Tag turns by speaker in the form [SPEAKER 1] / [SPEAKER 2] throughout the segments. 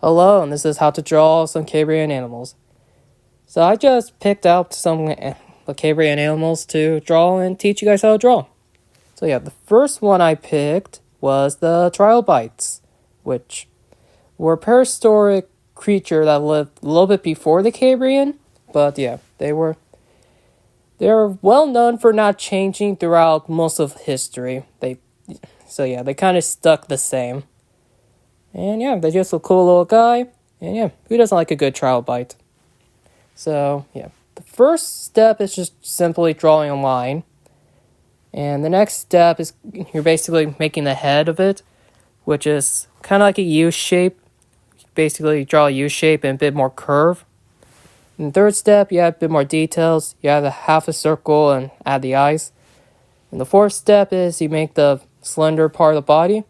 [SPEAKER 1] Hello, and this is how to draw some Cambrian animals. So I just picked out some Cambrian animals to draw and teach you guys how to draw. So yeah, the first one I picked was the trilobites, which were a prehistoric creature that lived a little bit before the Cambrian, but yeah, they're well known for not changing throughout most of history. They kind of stuck the same. And yeah, they're just a cool little guy. And yeah, who doesn't like a good trilobite? So yeah, the first step is just simply drawing a line. And the next step is you're basically making the head of it, which is kind of like a U shape. Basically, draw a U shape and a bit more curve. In the third step, you add a bit more details. You add half a circle and add the eyes. And the fourth step is you make the slender part of the body.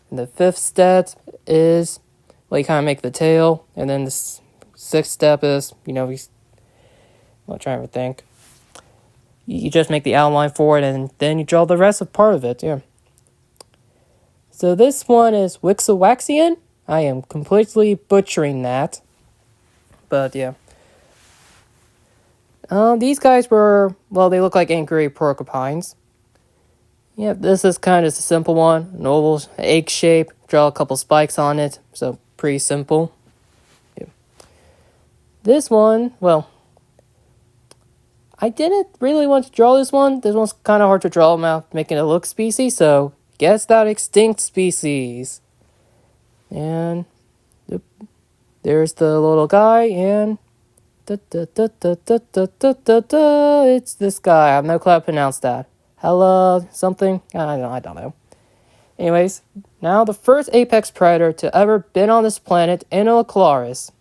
[SPEAKER 1] And the fifth step is, you kind of make the tail. And then the sixth step is, I'm trying to think. You just make the outline for it, and then you draw the rest of part of it, yeah. So this one is Wixawaxian. I am completely butchering that. But yeah. These guys they look like angry porcupines. Yeah, this is kind of a simple one. An oval egg shape. Draw a couple spikes on it. So, pretty simple. Yeah. This one, I didn't really want to draw this one. This one's kind of hard to draw without making it look species. So, guess that extinct species. And there's the little guy. And it's this guy. I have no clue how to pronounce that. Hello, something? I don't know. Anyways, now the first apex predator to ever been on this planet, Ankylosaurus,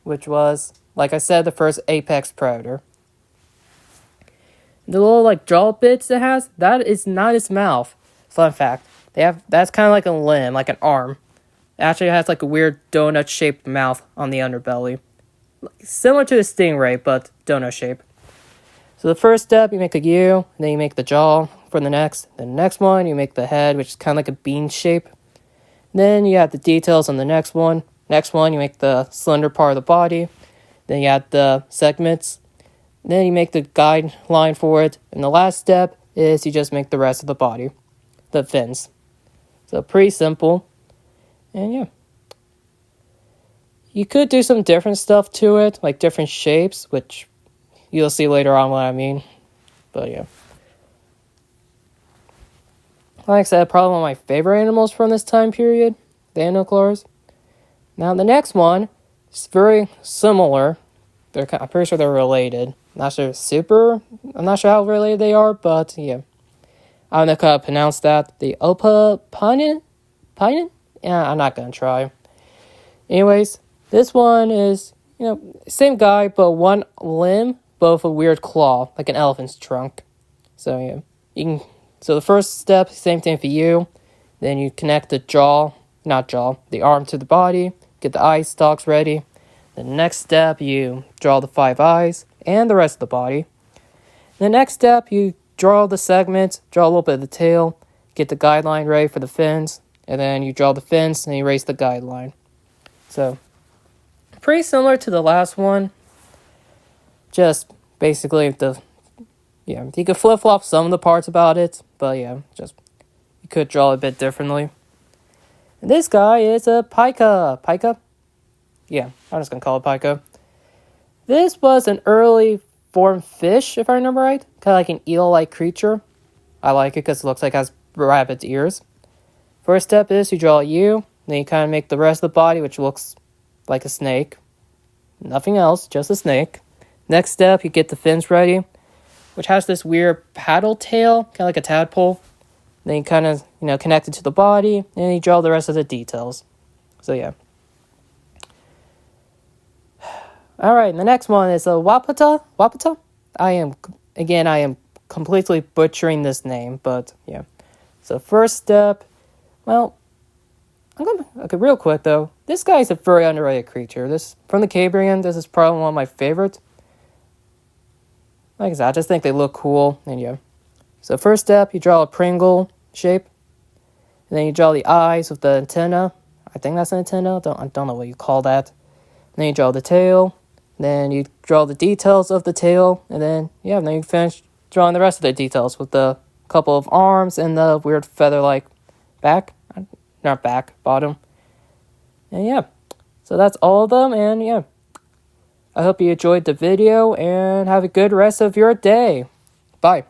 [SPEAKER 1] which was, like I said, the first apex predator. The little jaw bits it has, that is not its mouth. Fun fact, that's kind of like a limb, like an arm. It actually has a weird donut-shaped mouth on the underbelly. Similar to a stingray, but donut shape. So the first step, you make a U, and then you make the jaw for the next. Then the next one, you make the head, which is kind of like a bean shape. Then you add the details on the next one. Next one, you make the slender part of the body. Then you add the segments. Then you make the guideline for it. And the last step is you just make the rest of the body. The fins. So pretty simple. And yeah. You could do some different stuff to it, like different shapes, which you'll see later on what I mean. But yeah. Like I said, probably one of my favorite animals from this time period, the Ankylosaurus. Now the next one is very similar. I'm pretty sure they're related. I'm not sure how related they are, but yeah. I don't know how to pronounce that. The Opapainen? Yeah, I'm not going to try. Anyways, this one is, same guy, but one limb, but with a weird claw, like an elephant's trunk. So, yeah. So the first step, same thing for you. Then you connect the the arm to the body, get the eye stalks ready. The next step, you draw the 5 eyes and the rest of the body. The next step, you draw the segments, draw a little bit of the tail, get the guideline ready for the fins, and then you draw the fins and you erase the guideline. So, pretty similar to the last one. Just basically you could flip-flop some of the parts about it, but yeah, you could draw it a bit differently. And this guy is a pika. Pika? Yeah, I'm just gonna call it pika. This was an early form fish, if I remember right. Kind of like an eel-like creature. I like it because it looks like it has rabbit's ears. First step is you draw a U, then you kind of make the rest of the body, which looks like a snake. Nothing else, just a snake. Next step, you get the fins ready, which has this weird paddle tail, kind of like a tadpole. Then you kind of, connect it to the body, and then you draw the rest of the details. So, yeah. Alright, the next one is a Wapata? Wapata? I am completely butchering this name, but, yeah. So, first step, real quick though. This guy is a very underrated creature. From the Cambrian, this is probably one of my favorites. Like I said, I just think they look cool, and yeah. So first step, you draw a Pringle shape. And then you draw the eyes with the antenna. I think that's a Nintendo. I don't know what you call that. And then you draw the tail. Then you draw the details of the tail. And then, yeah, then you finish drawing the rest of the details with the couple of arms and the weird feather-like back. Not back, bottom. And yeah, so that's all of them. And yeah, I hope you enjoyed the video and have a good rest of your day. Bye.